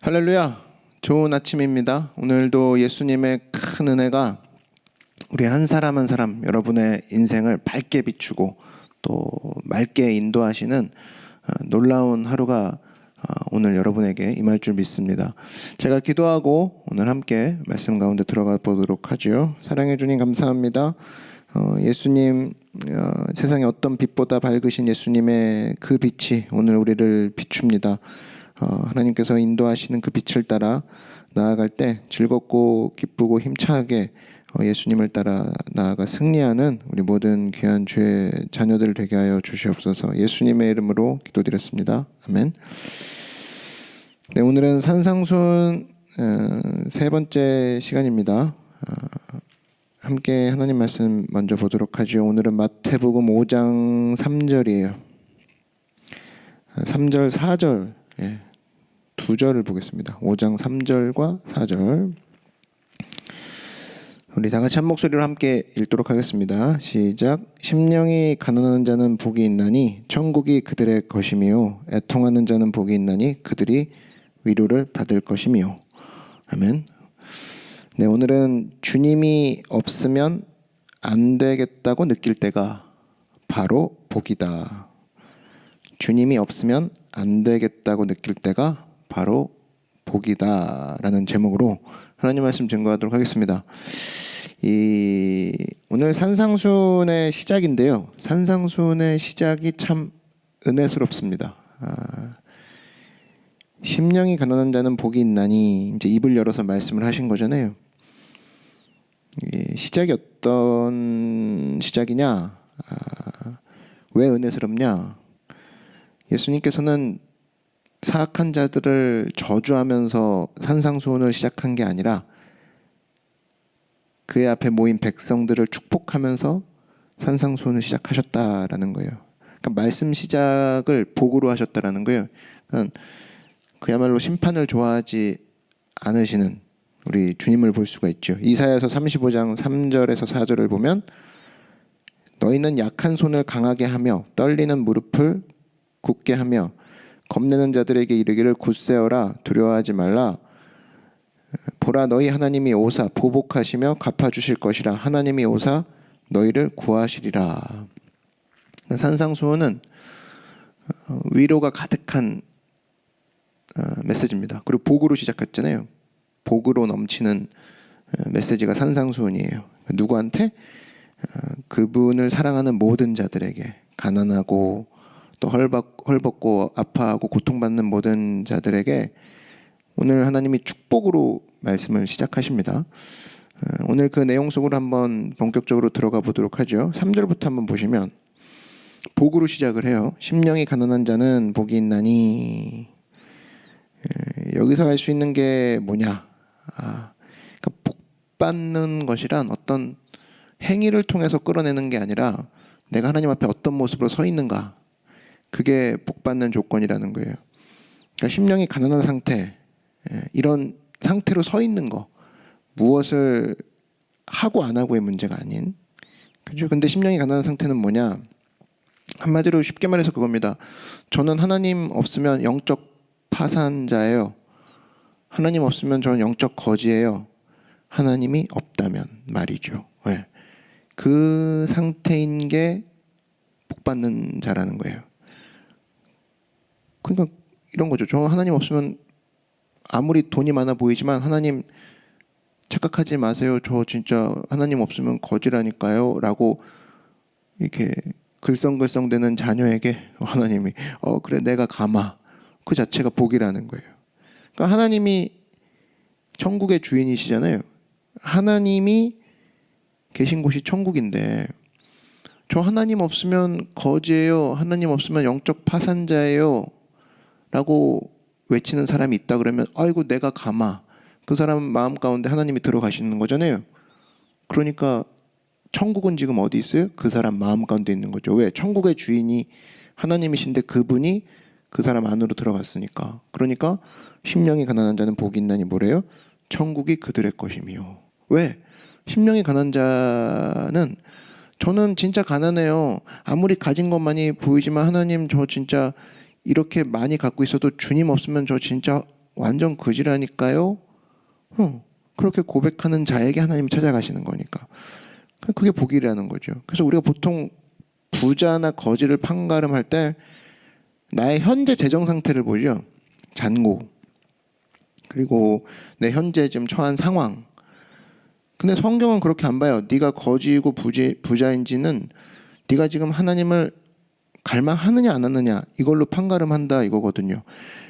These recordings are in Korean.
할렐루야. 좋은 아침입니다. 오늘도 예수님의 큰 은혜가 우리 한 사람 한 사람 여러분의 인생을 밝게 비추고 또 맑게 인도하시는 놀라운 하루가 오늘 여러분에게 임할 줄 믿습니다. 제가 기도하고 오늘 함께 말씀 가운데 들어가 보도록 하죠. 사랑해 주님 감사합니다. 예수님, 세상에 어떤 빛보다 밝으신 예수님의 그 빛이 오늘 우리를 비춥니다. 하나님께서 인도하시는 그 빛을 따라 나아갈 때 즐겁고 기쁘고 힘차게 예수님을 따라 나아가 승리하는 우리 모든 귀한 주의 자녀들 되게 하여 주시옵소서. 예수님의 이름으로 기도드렸습니다. 아멘. 네, 오늘은 산상순 세 번째 시간입니다. 함께 하나님 말씀 먼저 보도록 하죠. 오늘은 마태복음 5장 3절이에요. 3절 4절 두 절을 보겠습니다. 5장 3절과 4절 우리 다 같이 한 목소리로 함께 읽도록 하겠습니다. 시작. 심령이 가난한 자는 복이 있나니 천국이 그들의 것이며 애통하는 자는 복이 있나니 그들이 위로를 받을 것이며. 아멘. 네, 오늘은 주님이 없으면 안 되겠다고 느낄 때가 바로 복이다. 주님이 없으면 안 되겠다고 느낄 때가 바로 복이다 라는 제목으로 하나님 말씀 증거하도록 하겠습니다. 오늘 산상순의 시작인데요. 산상순의 시작이 참 은혜스럽습니다. 심령이 가난한 자는 복이 있나니 이제 입을 열어서 말씀을 하신 거잖아요. 시작이 어떤 시작이냐? 왜 은혜스럽냐? 예수님께서는 사악한 자들을 저주하면서 산상수훈을 시작한 게 아니라 그의 앞에 모인 백성들을 축복하면서 산상수훈을 시작하셨다라는 거예요. 그러니까 말씀 시작을 복으로 하셨다라는 거예요. 그러니까 그야말로 심판을 좋아하지 않으시는 우리 주님을 볼 수가 있죠. 이사야서 35장 3절에서 4절을 보면 너희는 약한 손을 강하게 하며 떨리는 무릎을 굳게 하며 겁내는 자들에게 이르기를 굳세어라 두려워하지 말라. 보라 너희 하나님이 오사 보복하시며 갚아주실 것이라. 하나님이 오사 너희를 구하시리라. 산상수훈은 위로가 가득한 메시지입니다. 그리고 복으로 시작했잖아요. 복으로 넘치는 메시지가 산상수훈이에요. 누구한테? 그분을 사랑하는 모든 자들에게, 가난하고 또 헐벗고 아파하고 고통받는 모든 자들에게 오늘 하나님이 축복으로 말씀을 시작하십니다. 오늘 그 내용 속으로 한번 본격적으로 들어가 보도록 하죠. 3절부터 한번 보시면 복으로 시작을 해요. 심령이 가난한 자는 복이 있나니. 여기서 알 수 있는 게 뭐냐? 그러니까 복 받는 것이란 어떤 행위를 통해서 끌어내는 게 아니라 내가 하나님 앞에 어떤 모습으로 서 있는가, 그게 복받는 조건이라는 거예요. 그러니까 심령이 가난한 상태, 이런 상태로 서 있는 거, 무엇을 하고 안 하고의 문제가 아닌, 그죠? 근데 심령이 가난한 상태는 뭐냐? 한마디로 쉽게 말해서 그겁니다. 저는 하나님 없으면 영적 파산자예요. 하나님 없으면 저는 영적 거지예요. 하나님이 없다면 말이죠. 네. 그 상태인 게 복받는 자라는 거예요. 그러니까 이런 거죠. 저 하나님 없으면 아무리 돈이 많아 보이지만 하나님 착각하지 마세요. 저 진짜 하나님 없으면 거지라니까요. 라고 이렇게 글썽글썽대는 자녀에게 하나님이 그래 내가 감아. 그 자체가 복이라는 거예요. 그러니까 하나님이 천국의 주인이시잖아요. 하나님이 계신 곳이 천국인데 저 하나님 없으면 거지예요. 하나님 없으면 영적 파산자예요. 라고 외치는 사람이 있다 그러면 아이고 내가 감아. 그 사람 마음 가운데 하나님이 들어가시는 거잖아요. 그러니까 천국은 지금 어디 있어요? 그 사람 마음 가운데 있는 거죠. 왜? 천국의 주인이 하나님이신데 그분이 그 사람 안으로 들어갔으니까. 그러니까 심령이 가난한 자는 복이 있나니 뭐래요? 천국이 그들의 것이며. 왜? 심령이 가난한 자는 저는 진짜 가난해요. 아무리 가진 것만이 보이지만 하나님 저 진짜 이렇게 많이 갖고 있어도 주님 없으면 저 진짜 완전 그지라니까요. 그렇게 고백하는 자에게 하나님이 찾아가시는 거니까. 그게 복이라는 거죠. 그래서 우리가 보통 부자나 거지를 판가름할 때 나의 현재 재정 상태를 보죠. 잔고. 그리고 내 현재 지금 처한 상황. 근데 성경은 그렇게 안 봐요. 네가 거지이고 부자인지는 네가 지금 하나님을 갈망하느냐 안 하느냐 이걸로 판가름한다 이거거든요.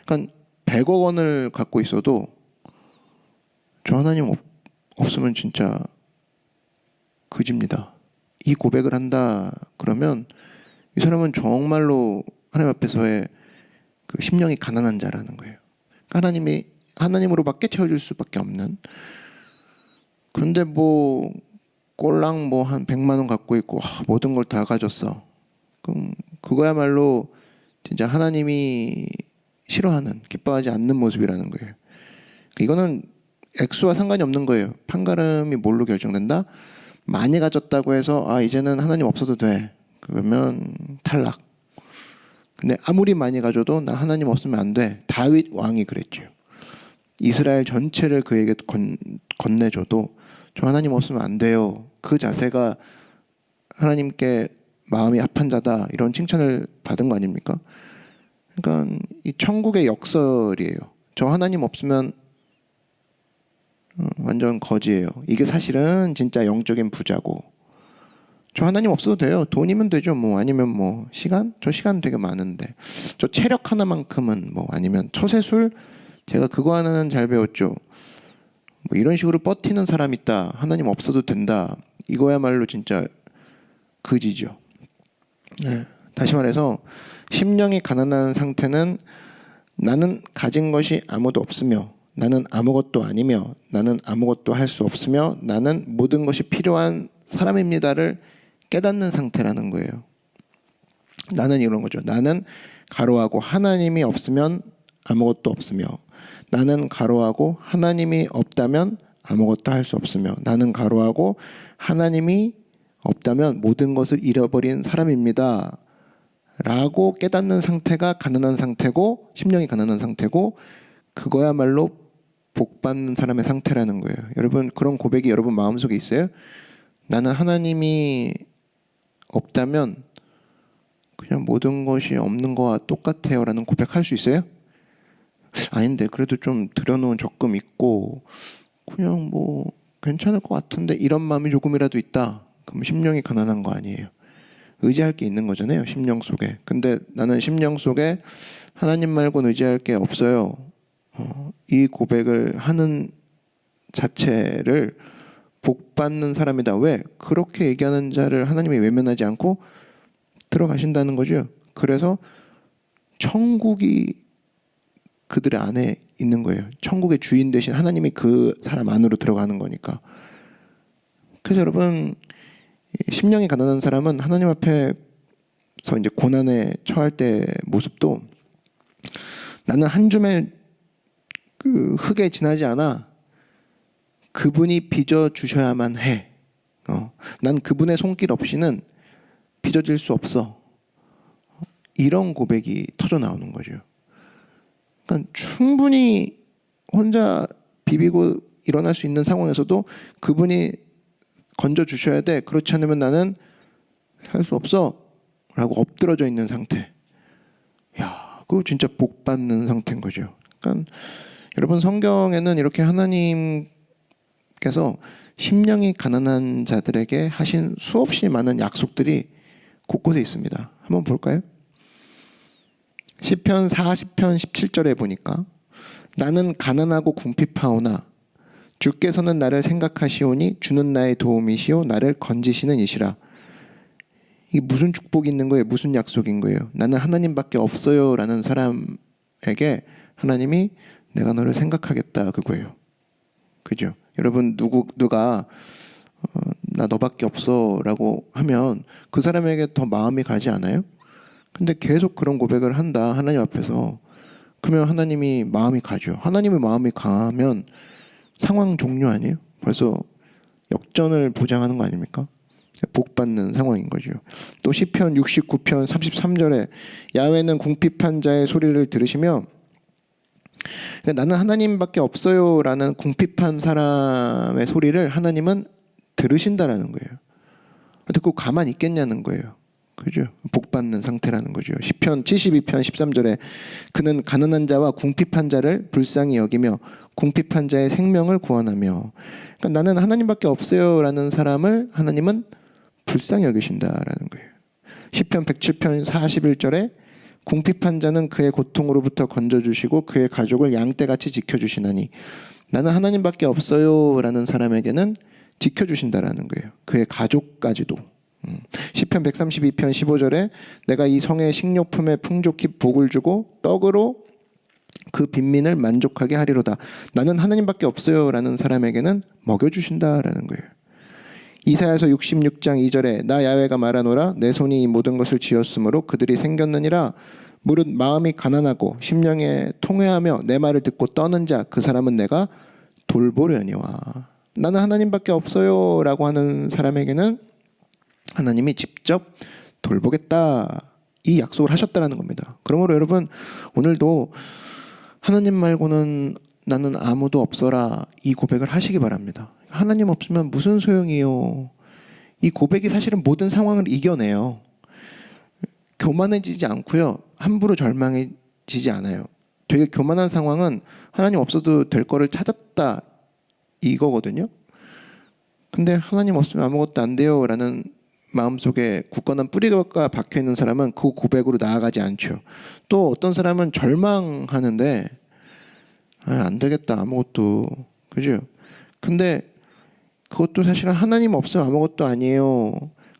그러니까 100억 원을 갖고 있어도 저 하나님 없으면 진짜 그지입니다. 이 고백을 한다 그러면 이 사람은 정말로 하나님 앞에서의 그 심령이 가난한 자라는 거예요. 그러니까 하나님으로밖에 채워줄 수밖에 없는. 그런데 뭐 꼴랑 뭐 한 100만 원 갖고 있고 모든 걸 다 가졌어. 그럼 그거야말로 진짜 하나님이 싫어하는, 기뻐하지 않는 모습이라는 거예요. 이거는 액수와 상관이 없는 거예요. 판가름이 뭘로 결정된다? 많이 가졌다고 해서 이제는 하나님 없어도 돼. 그러면 탈락. 근데 아무리 많이 가져도 나 하나님 없으면 안 돼. 다윗 왕이 그랬죠. 이스라엘 전체를 그에게 건네줘도 저 하나님 없으면 안 돼요. 그 자세가 하나님께 마음이 합한 자다 이런 칭찬을 받은 거 아닙니까? 그러니까 이 천국의 역설이에요. 저 하나님 없으면 완전 거지예요. 이게 사실은 진짜 영적인 부자고 저 하나님 없어도 돼요. 돈이면 되죠. 뭐 아니면 뭐 시간? 저 시간 되게 많은데 저 체력 하나만큼은 뭐 아니면 처세술 제가 그거 하나는 잘 배웠죠. 뭐 이런 식으로 버티는 사람 있다. 하나님 없어도 된다. 이거야말로 진짜 그지죠. 네. 다시 말해서 심령이 가난한 상태는 나는 가진 것이 아무도 없으며 나는 아무것도 아니며 나는 아무것도 할 수 없으며 나는 모든 것이 필요한 사람입니다를 깨닫는 상태라는 거예요. 나는 이런 거죠. 나는 가로하고 하나님이 없으면 아무것도 없으며 나는 가로하고 하나님이 없다면 아무것도 할 수 없으며 나는 가로하고 하나님이 없다면 모든 것을 잃어버린 사람입니다. 라고 깨닫는 상태가 가난한 상태고 심령이 가난한 상태고 그거야말로 복받는 사람의 상태라는 거예요. 여러분 그런 고백이 여러분 마음속에 있어요? 나는 하나님이 없다면 그냥 모든 것이 없는 거와 똑같아요 라는 고백할 수 있어요? 아닌데 그래도 좀 들여놓은 적금 있고 그냥 뭐 괜찮을 것 같은데 이런 마음이 조금이라도 있다. 그럼 심령이 가난한 거 아니에요. 의지할 게 있는 거잖아요. 심령 속에. 근데 나는 심령 속에 하나님 말고는 의지할 게 없어요. 이 고백을 하는 자체를 복받는 사람이다. 왜? 그렇게 얘기하는 자를 하나님이 외면하지 않고 들어가신다는 거죠. 그래서 천국이 그들의 안에 있는 거예요. 천국의 주인 되신 하나님이 그 사람 안으로 들어가는 거니까. 그래서 여러분 심령이 가난한 사람은 하나님 앞에서 이제 고난에 처할 때 모습도 나는 한 줌의 그 흙에 지나지 않아. 그분이 빚어 주셔야만 해. 난 그분의 손길 없이는 빚어질 수 없어. 이런 고백이 터져 나오는 거죠. 그러니까 충분히 혼자 비비고 일어날 수 있는 상황에서도 그분이 건져 주셔야 돼. 그렇지 않으면 나는 살 수 없어. 라고 엎드러져 있는 상태. 야, 그거 진짜 복 받는 상태인 거죠. 그러니까 여러분 성경에는 이렇게 하나님께서 심령이 가난한 자들에게 하신 수없이 많은 약속들이 곳곳에 있습니다. 한번 볼까요? 시편 40편 17절에 보니까 나는 가난하고 궁핍하오나 주께서는 나를 생각하시오니 주는 나의 도움이시오 나를 건지시는 이시라. 이게 무슨 축복이 있는 거예요? 무슨 약속인 거예요? 나는 하나님밖에 없어요 라는 사람에게 하나님이 내가 너를 생각하겠다 그거예요. 그죠? 여러분 누가 나 너밖에 없어 라고 하면 그 사람에게 더 마음이 가지 않아요? 근데 계속 그런 고백을 한다 하나님 앞에서. 그러면 하나님이 마음이 가죠. 하나님의 마음이 가면 상황 종료 아니에요? 벌써 역전을 보장하는 거 아닙니까? 복받는 상황인 거죠. 또 시편 69편 33절에 야훼는 궁핍한 자의 소리를 들으시며 그러니까 나는 하나님밖에 없어요라는 궁핍한 사람의 소리를 하나님은 들으신다라는 거예요. 듣고 가만히 있겠냐는 거예요. 그죠? 복 받는 상태라는 거죠. 시편 72편 13절에 그는 가난한 자와 궁핍한 자를 불쌍히 여기며 궁핍한 자의 생명을 구원하며. 그러니까 나는 하나님밖에 없어요라는 사람을 하나님은 불쌍히 여기신다라는 거예요. 시편 107편 41절에 궁핍한 자는 그의 고통으로부터 건져주시고 그의 가족을 양떼같이 지켜주시나니. 나는 하나님밖에 없어요라는 사람에게는 지켜주신다라는 거예요. 그의 가족까지도. 시편 132편 15절에 내가 이 성의 식료품에 풍족히 복을 주고 떡으로 그 빈민을 만족하게 하리로다. 나는 하나님밖에 없어요라는 사람에게는 먹여주신다라는 거예요. 이사야서 66장 2절에 나 야훼가 말하노라 내 손이 이 모든 것을 지었으므로 그들이 생겼느니라. 무릇 마음이 가난하고 심령에 통회하며 내 말을 듣고 떠는 자 그 사람은 내가 돌보려니와. 나는 하나님밖에 없어요라고 하는 사람에게는 하나님이 직접 돌보겠다 이 약속을 하셨다라는 겁니다. 그러므로 여러분 오늘도 하나님 말고는 나는 아무도 없어라 이 고백을 하시기 바랍니다. 하나님 없으면 무슨 소용이요. 이 고백이 사실은 모든 상황을 이겨내요. 교만해지지 않고요. 함부로 절망해지지 않아요. 되게 교만한 상황은 하나님 없어도 될 거를 찾았다 이거거든요. 근데 하나님 없으면 아무것도 안 돼요 라는 마음속에 굳건한 뿌리가 박혀있는 사람은 그 고백으로 나아가지 않죠. 또 어떤 사람은 절망하는데 안 되겠다 아무것도. 그죠? 근데 그것도 사실은 하나님 없으면 아무것도 아니에요.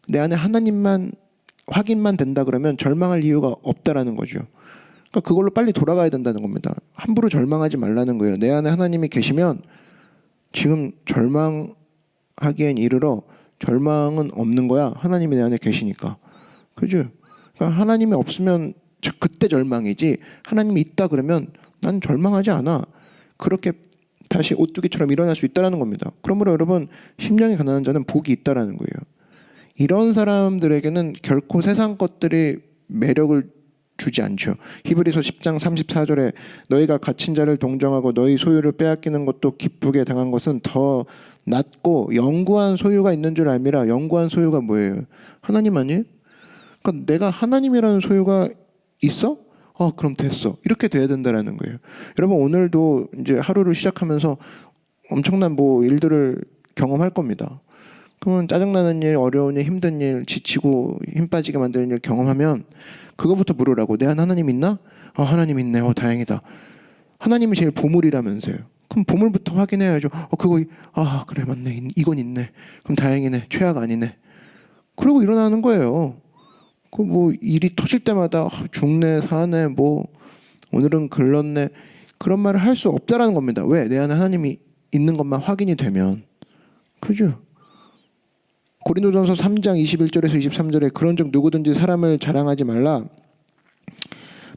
내 안에 하나님만 확인만 된다 그러면 절망할 이유가 없다라는 거죠. 그러니까 그걸로 빨리 돌아가야 된다는 겁니다. 함부로 절망하지 말라는 거예요. 내 안에 하나님이 계시면 지금 절망하기엔 이르러 절망은 없는 거야. 하나님이 내 안에 계시니까. 그죠? 그러니까 하나님이 없으면 그때 절망이지 하나님이 있다 그러면 난 절망하지 않아. 그렇게 다시 오뚜기처럼 일어날 수 있다는 겁니다. 그러므로 여러분 심령이 가난한 자는 복이 있다는 거예요. 이런 사람들에게는 결코 세상 것들이 매력을 주지 않죠. 히브리서 10장 34절에 너희가 갇힌 자를 동정하고 너희 소유를 빼앗기는 것도 기쁘게 당한 것은 더 낫고 영구한 소유가 있는 줄 알미라. 영구한 소유가 뭐예요? 하나님 아니에요? 그러니까 내가 하나님이라는 소유가 있어? 그럼 됐어. 이렇게 돼야 된다라는 거예요. 여러분 오늘도 이제 하루를 시작하면서 엄청난 일들을 경험할 겁니다. 그러면 짜증나는 일, 어려운 일, 힘든 일, 지치고 힘 빠지게 만드는 일 경험하면 그거부터 물으라고. 내 안에 하나님 있나? 하나님 있네. 다행이다. 하나님이 제일 보물이라면서요. 그럼 보물부터 확인해야죠. 그거 그래 맞네. 이건 있네. 그럼 다행이네. 최악 아니네. 그러고 일어나는 거예요. 일이 터질 때마다 죽네 사네 오늘은 글렀네 그런 말을 할 수 없다라는 겁니다. 왜? 내 안에 하나님이 있는 것만 확인이 되면. 그죠? 고린도전서 3장 21절에서 23절에 그런즉 누구든지 사람을 자랑하지 말라.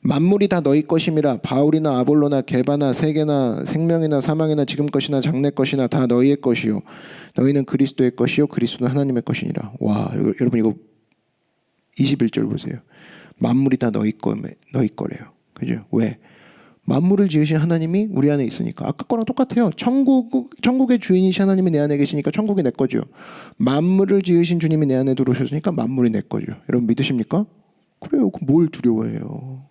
만물이 다 너희 것임이라. 바울이나 아볼로나 게바나 세계나 생명이나 사망이나 지금 것이나 장래 것이나 다 너희의 것이요 너희는 그리스도의 것이요 그리스도는 하나님의 것이니라. 와 여러분 이거 21절 보세요. 만물이 다 너희 거래요. 그죠? 왜? 만물을 지으신 하나님이 우리 안에 있으니까. 아까 거랑 똑같아요. 천국의 주인이신 하나님이 내 안에 계시니까 천국이 내 거죠. 만물을 지으신 주님이 내 안에 들어오셨으니까 만물이 내 거죠. 여러분 믿으십니까? 그래요. 뭘 두려워해요?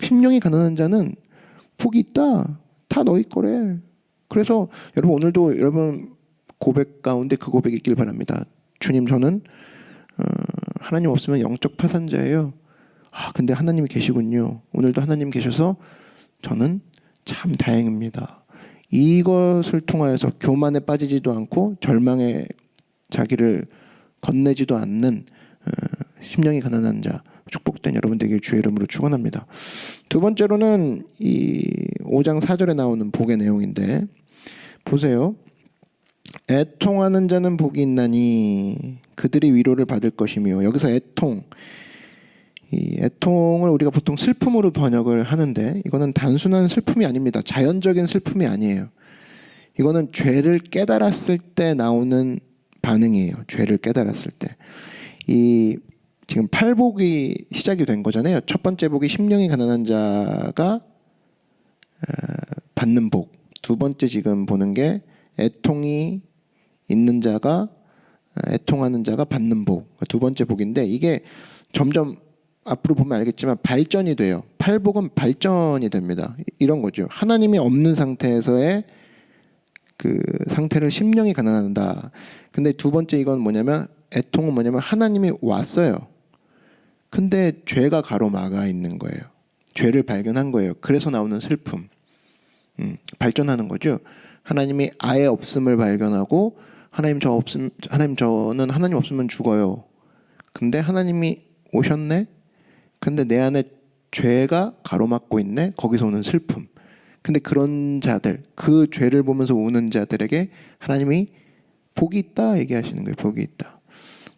심령이 가난한 자는 복이 있다. 다 너희 거래. 그래서 여러분 오늘도 여러분 고백 가운데 그 고백이 있길 바랍니다. 주님 저는 하나님 없으면 영적 파산자예요. 근데 하나님이 계시군요. 오늘도 하나님 계셔서 저는 참 다행입니다. 이것을 통하여서 교만에 빠지지도 않고 절망에 자기를 건네지도 않는 심령이 가난한 자 축복된 여러분 되길 주의 이름으로 축원합니다. 두 번째로는 이 5장 4절에 나오는 복의 내용인데 보세요. 애통하는 자는 복이 있나니 그들이 위로를 받을 것이며. 여기서 이 애통을 우리가 보통 슬픔으로 번역을 하는데 이거는 단순한 슬픔이 아닙니다. 자연적인 슬픔이 아니에요. 이거는 죄를 깨달았을 때 나오는 반응이에요. 죄를 깨달았을 때. 이 지금 8복이 시작이 된 거잖아요. 첫 번째 복이 심령이 가난한 자가 받는 복. 두 번째 지금 보는 게 애통이 있는 자가 애통하는 자가 받는 복. 두 번째 복인데 이게 점점 앞으로 보면 알겠지만 발전이 돼요. 팔복은 발전이 됩니다. 이런 거죠. 하나님이 없는 상태에서의 그 상태를 심령이 가난한다. 근데 두 번째 이건 뭐냐면 애통은 뭐냐면 하나님이 왔어요. 근데 죄가 가로막아 있는 거예요. 죄를 발견한 거예요. 그래서 나오는 슬픔. 발전하는 거죠. 하나님이 아예 없음을 발견하고 하나님 저는 하나님 없으면 죽어요. 근데 하나님이 오셨네. 근데 내 안에 죄가 가로막고 있네. 거기서 오는 슬픔. 근데 그런 자들, 그 죄를 보면서 우는 자들에게 하나님이 복이 있다 얘기하시는 거예요. 복이 있다.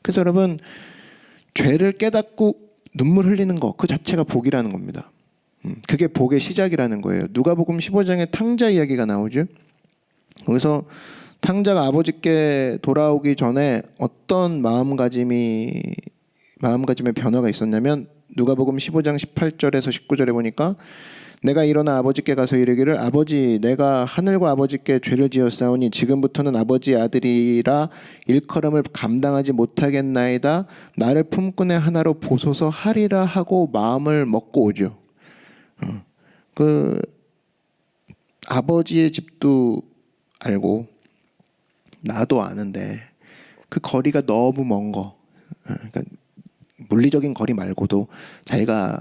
그래서 여러분 죄를 깨닫고 눈물 흘리는 거 그 자체가 복이라는 겁니다. 그게 복의 시작이라는 거예요. 누가복음 15장에 탕자 이야기가 나오죠. 거기서 탕자가 아버지께 돌아오기 전에 어떤 마음가짐의 변화가 있었냐면 누가복음 15장 18절에서 19절에 보니까 내가 일어나 아버지께 가서 이르기를 아버지 내가 하늘과 아버지께 죄를 지었사오니 지금부터는 아버지의 아들이라 일컬음을 감당하지 못하겠나이다. 나를 품꾼의 하나로 보소서 하리라 하고 마음을 먹고 오죠. 그 아버지의 집도 알고 나도 아는데 그 거리가 너무 먼 거. 그러니까 물리적인 거리 말고도 자기가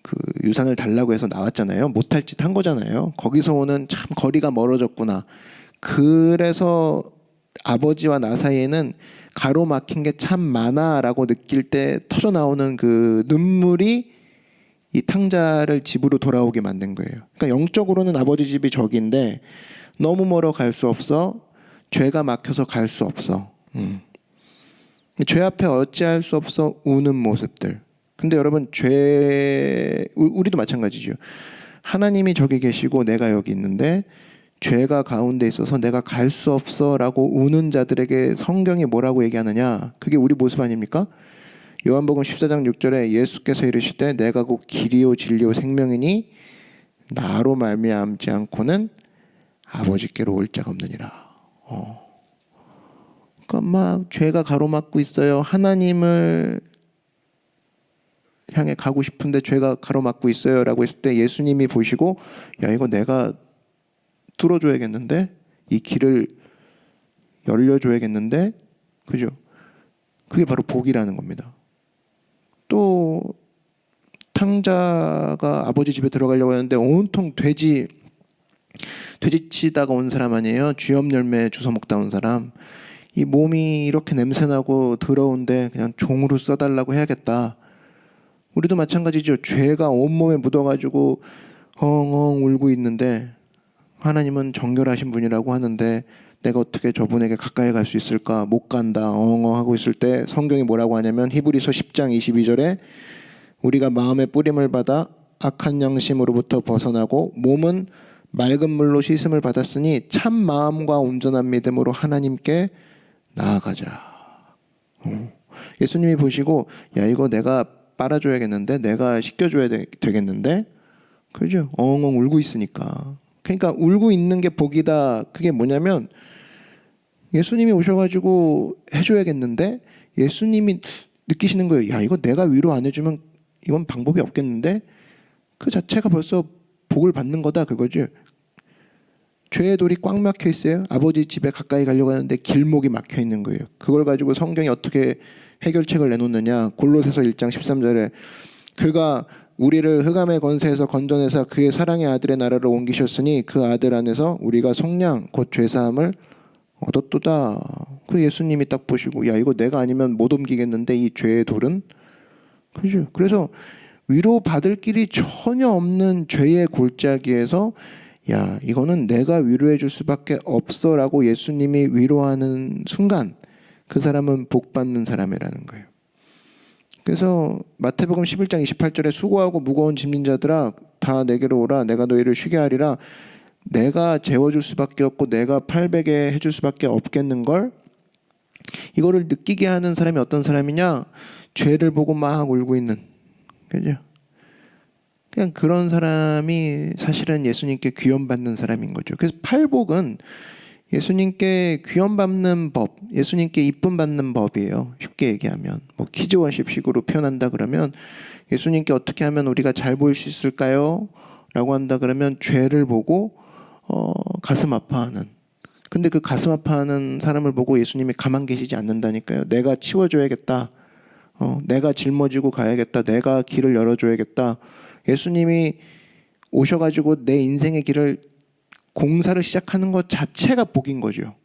그 유산을 달라고 해서 나왔잖아요. 못할 짓 한 거잖아요. 거기서 오는 참 거리가 멀어졌구나. 그래서 아버지와 나 사이에는 가로막힌 게 참 많아라고 느낄 때 터져 나오는 그 눈물이 이 탕자를 집으로 돌아오게 만든 거예요. 그러니까 영적으로는 아버지 집이 저기인데 너무 멀어 갈 수 없어. 죄가 막혀서 갈 수 없어. 죄 앞에 어찌할 수 없어 우는 모습들. 근데 여러분 우리도 마찬가지죠. 하나님이 저기 계시고 내가 여기 있는데 죄가 가운데 있어서 내가 갈 수 없어라고 우는 자들에게 성경이 뭐라고 얘기하느냐. 그게 우리 모습 아닙니까? 요한복음 14장 6절에 예수께서 이르시되 내가 곧 길이요 진리요 생명이니 나로 말미암지 않고는 아버지께로 올 자가 없느니라. 그러니까 막 죄가 가로막고 있어요. 하나님을 향해 가고 싶은데 죄가 가로막고 있어요 라고 했을 때 예수님이 보시고 야 이거 내가 뚫어줘야겠는데 이 길을 열려줘야겠는데 그죠? 그게 바로 복이라는 겁니다. 또 탕자가 아버지 집에 들어가려고 하는데 온통 돼지치다가 온 사람 아니에요? 쥐염 열매 주워 먹다 온 사람. 이 몸이 이렇게 냄새나고 더러운데 그냥 종으로 써달라고 해야겠다. 우리도 마찬가지죠. 죄가 온몸에 묻어가지고 엉엉 울고 있는데 하나님은 정결하신 분이라고 하는데 내가 어떻게 저분에게 가까이 갈 수 있을까? 못 간다. 엉엉 하고 있을 때 성경이 뭐라고 하냐면 히브리서 10장 22절에 우리가 마음의 뿌림을 받아 악한 양심으로부터 벗어나고 몸은 맑은 물로 씻음을 받았으니 참 마음과 온전한 믿음으로 하나님께 나아가자. 예수님이 보시고 야 이거 내가 빨아줘야겠는데 내가 씻겨줘야 되겠는데 그죠? 엉엉 울고 있으니까. 그러니까 울고 있는 게 복이다. 그게 뭐냐면 예수님이 오셔가지고 해줘야겠는데 예수님이 느끼시는 거예요. 야 이거 내가 위로 안 해주면 이건 방법이 없겠는데 그 자체가 벌써 복을 받는 거다 그거죠. 죄의 돌이 꽉 막혀 있어요. 아버지 집에 가까이 가려고 하는데 길목이 막혀 있는 거예요. 그걸 가지고 성경이 어떻게 해결책을 내놓느냐. 골로새서 1장 13절에 그가 우리를 흑암의 권세에서 건져내사 그의 사랑의 아들의 나라로 옮기셨으니 그 아들 안에서 우리가 속량 곧 죄사함을 얻었도다. 그 예수님이 딱 보시고 야 이거 내가 아니면 못 옮기겠는데 이 죄의 돌은 그죠? 그래서 위로 받을 길이 전혀 없는 죄의 골짜기에서 야 이거는 내가 위로해 줄 수밖에 없어라고 예수님이 위로하는 순간 그 사람은 복 받는 사람이라는 거예요. 그래서 마태복음 11장 28절에 수고하고 무거운 짐진 자들아 다 내게로 오라 내가 너희를 쉬게 하리라. 내가 재워줄 수밖에 없고 내가 팔베개 해줄 수밖에 없겠는걸. 이거를 느끼게 하는 사람이 어떤 사람이냐. 죄를 보고 막 울고 있는 그죠? 그냥 그런 사람이 사실은 예수님께 귀염받는 사람인 거죠. 그래서 팔복은 예수님께 귀염받는 법, 예수님께 이쁨 받는 법이에요. 쉽게 얘기하면 뭐 키즈워십식으로 표현한다 그러면 예수님께 어떻게 하면 우리가 잘 보일 수 있을까요? 라고 한다 그러면 죄를 보고 가슴 아파하는. 근데 그 가슴 아파하는 사람을 보고 예수님이 가만 계시지 않는다니까요. 내가 치워줘야겠다. 내가 짊어지고 가야겠다. 내가 길을 열어줘야겠다. 예수님이 오셔가지고 내 인생의 길을 공사를 시작하는 것 자체가 복인 거죠.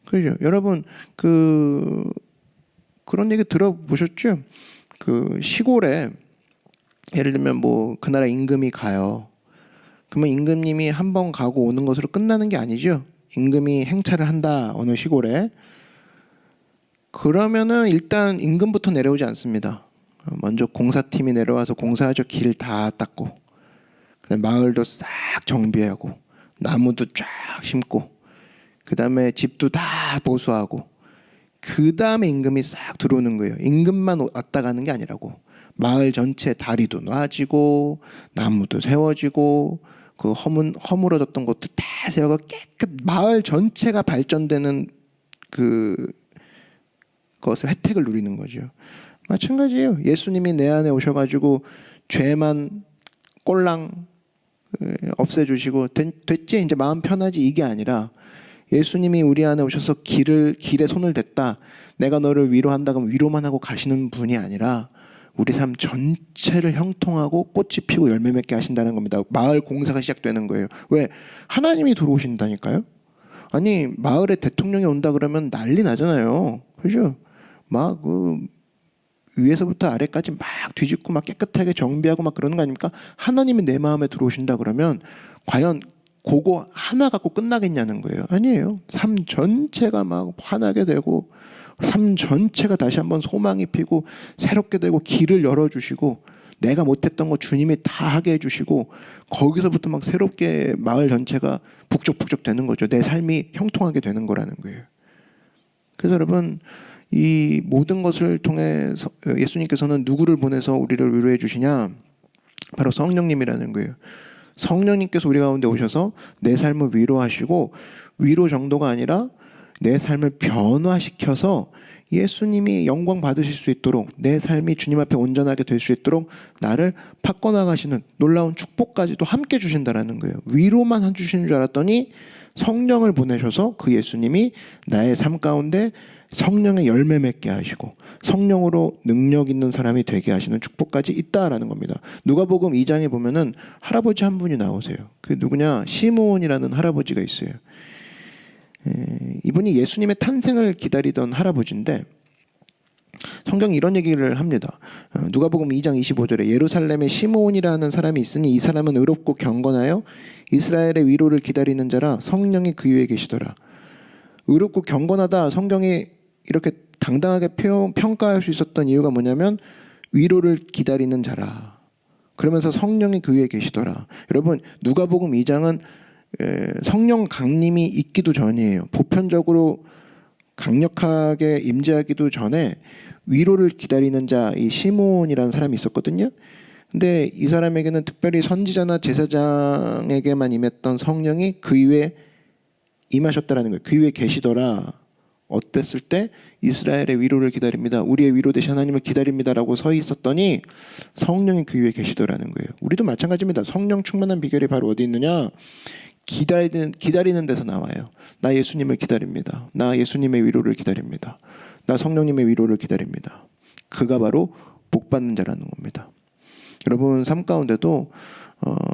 그죠? 여러분 그런 얘기 들어보셨죠? 그 시골에 예를 들면 뭐 그 나라 임금이 가요. 그러면 임금님이 한 번 가고 오는 것으로 끝나는 게 아니죠. 임금이 행차를 한다 어느 시골에. 그러면은 일단 임금부터 내려오지 않습니다. 먼저 공사팀이 내려와서 공사하죠. 길 다 닦고, 그다음에 마을도 싹 정비하고, 나무도 쫙 심고, 그다음에 집도 다 보수하고, 그다음에 임금이 싹 들어오는 거예요. 임금만 왔다 가는 게 아니라고. 마을 전체 다리도 놔지고, 나무도 세워지고, 그 허물어졌던 것도 다 세워가 깨끗 마을 전체가 발전되는 그것을 혜택을 누리는 거죠. 마찬가지예요. 예수님이 내 안에 오셔가지고 죄만 꼴랑 없애주시고 됐지 이제 마음 편하지 이게 아니라 예수님이 우리 안에 오셔서 길에 손을 댔다. 내가 너를 위로한다 그러면 위로만 하고 가시는 분이 아니라 우리 삶 전체를 형통하고 꽃이 피고 열매 맺게 하신다는 겁니다. 마을 공사가 시작되는 거예요. 왜? 하나님이 들어오신다니까요. 아니 마을에 대통령이 온다 그러면 난리 나잖아요. 그죠? 막 위에서부터 아래까지 막 뒤집고 막 깨끗하게 정비하고 막 그러는 거 아닙니까? 하나님이 내 마음에 들어오신다 그러면 과연 그거 하나 갖고 끝나겠냐는 거예요. 아니에요. 삶 전체가 막 환하게 되고 삶 전체가 다시 한번 소망이 피고 새롭게 되고 길을 열어주시고 내가 못했던 거 주님이 다 하게 해주시고 거기서부터 막 새롭게 마을 전체가 북적북적 되는 거죠. 내 삶이 형통하게 되는 거라는 거예요. 그래서 여러분 이 모든 것을 통해서 예수님께서는 누구를 보내서 우리를 위로해 주시냐? 바로 성령님이라는 거예요. 성령님께서 우리 가운데 오셔서 내 삶을 위로하시고 위로 정도가 아니라 내 삶을 변화시켜서 예수님이 영광 받으실 수 있도록 내 삶이 주님 앞에 온전하게 될 수 있도록 나를 바꿔나가시는 놀라운 축복까지도 함께 주신다라는 거예요. 위로만 해주시는 줄 알았더니 성령을 보내셔서 그 예수님이 나의 삶 가운데 성령의 열매 맺게 하시고 성령으로 능력 있는 사람이 되게 하시는 축복까지 있다라는 겁니다. 누가복음 2장에 보면은 할아버지 한 분이 나오세요. 그 누구냐? 시므온이라는 할아버지가 있어요. 이분이 예수님의 탄생을 기다리던 할아버지인데 성경이 이런 얘기를 합니다. 누가복음 2장 25절에 예루살렘에 시므온이라는 사람이 있으니 이 사람은 의롭고 경건하여 이스라엘의 위로를 기다리는 자라 성령이 그 위에 계시더라. 의롭고 경건하다 성경이 이렇게 당당하게 평가할 수 있었던 이유가 뭐냐면 위로를 기다리는 자라. 그러면서 성령이 그 위에 계시더라. 여러분 누가복음 2장은 성령 강림이 있기도 전이에요. 보편적으로 강력하게 임재하기도 전에 위로를 기다리는 자 이 시몬이라는 사람이 있었거든요. 근데 이 사람에게는 특별히 선지자나 제사장에게만 임했던 성령이 그 위에 임하셨다라는 거예요. 그 위에 계시더라. 어땠을 때 이스라엘의 위로를 기다립니다. 우리의 위로 되신 하나님을 기다립니다라고 서 있었더니 성령이 그 위에 계시더라는 거예요. 우리도 마찬가지입니다. 성령 충만한 비결이 바로 어디 있느냐? 기다리는 데서 나와요. 나 예수님을 기다립니다. 나 예수님의 위로를 기다립니다. 나 성령님의 위로를 기다립니다. 그가 바로 복받는 자라는 겁니다. 여러분 삶 가운데도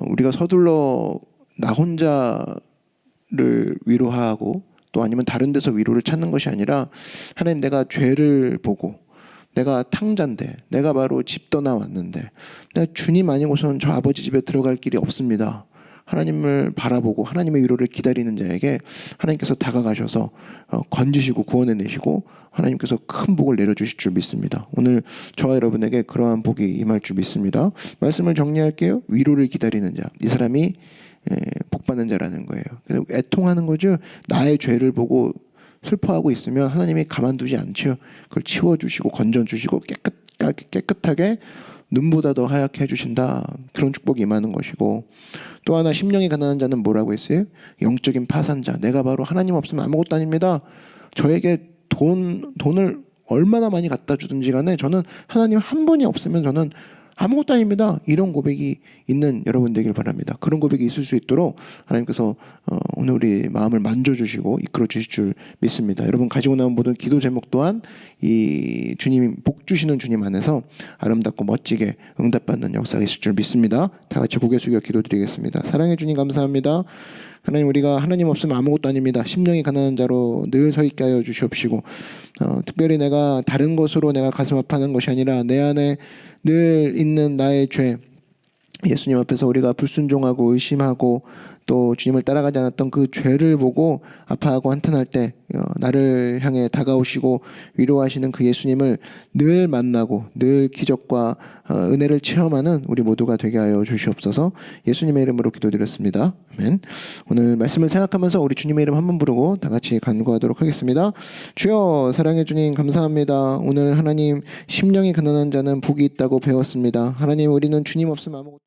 우리가 서둘러 나 혼자를 위로하고 또 아니면 다른 데서 위로를 찾는 것이 아니라 하나님 내가 죄를 보고 내가 탕자인데 내가 바로 집 떠나 왔는데 내가 주님 아니고서는 저 아버지 집에 들어갈 길이 없습니다. 하나님을 바라보고 하나님의 위로를 기다리는 자에게 하나님께서 다가가셔서 건지시고 구원해내시고 하나님께서 큰 복을 내려주실 줄 믿습니다. 오늘 저와 여러분에게 그러한 복이 임할 줄 믿습니다. 말씀을 정리할게요. 위로를 기다리는 자, 이 사람이 복받는 자라는 거예요. 그래서 애통하는 거죠. 나의 죄를 보고 슬퍼하고 있으면 하나님이 가만두지 않죠. 그걸 치워주시고 건져주시고 깨끗하게 눈보다 더 하얗게 해주신다. 그런 축복이 임하는 것이고, 또 하나 심령이 가난한 자는 뭐라고 했어요? 영적인 파산자. 내가 바로 하나님 없으면 아무것도 아닙니다. 저에게 돈을 얼마나 많이 갖다 주든지 간에 저는 하나님 한 분이 없으면 저는 아무것도 아닙니다. 이런 고백이 있는 여러분 되길 바랍니다. 그런 고백이 있을 수 있도록 하나님께서 오늘 우리 마음을 만져주시고 이끌어 주실 줄 믿습니다. 여러분 가지고 나온 모든 기도 제목 또한 이 주님 복 주시는 주님 안에서 아름답고 멋지게 응답받는 역사가 있을 줄 믿습니다. 다 같이 고개 숙여 기도드리겠습니다. 사랑해 주님 감사합니다. 하나님, 우리가 하나님 없으면 아무것도 아닙니다. 심령이 가난한 자로 늘 서 있게 하여 주시옵시고, 특별히 내가 다른 것으로 내가 가슴 아파하는 것이 아니라 내 안에 늘 있는 나의 죄, 예수님 앞에서 우리가 불순종하고 의심하고 또 주님을 따라가지 않았던 그 죄를 보고 아파하고 한탄할 때 나를 향해 다가오시고 위로하시는 그 예수님을 늘 만나고 늘 기적과 은혜를 체험하는 우리 모두가 되게 하여 주시옵소서. 예수님의 이름으로 기도드렸습니다. 아멘. 오늘 말씀을 생각하면서 우리 주님의 이름 한번 부르고 다 같이 간구하도록 하겠습니다. 주여, 사랑해 주님 감사합니다. 오늘 하나님 심령이 가난한 자는 복이 있다고 배웠습니다. 하나님, 우리는 주님 없으면 아무것도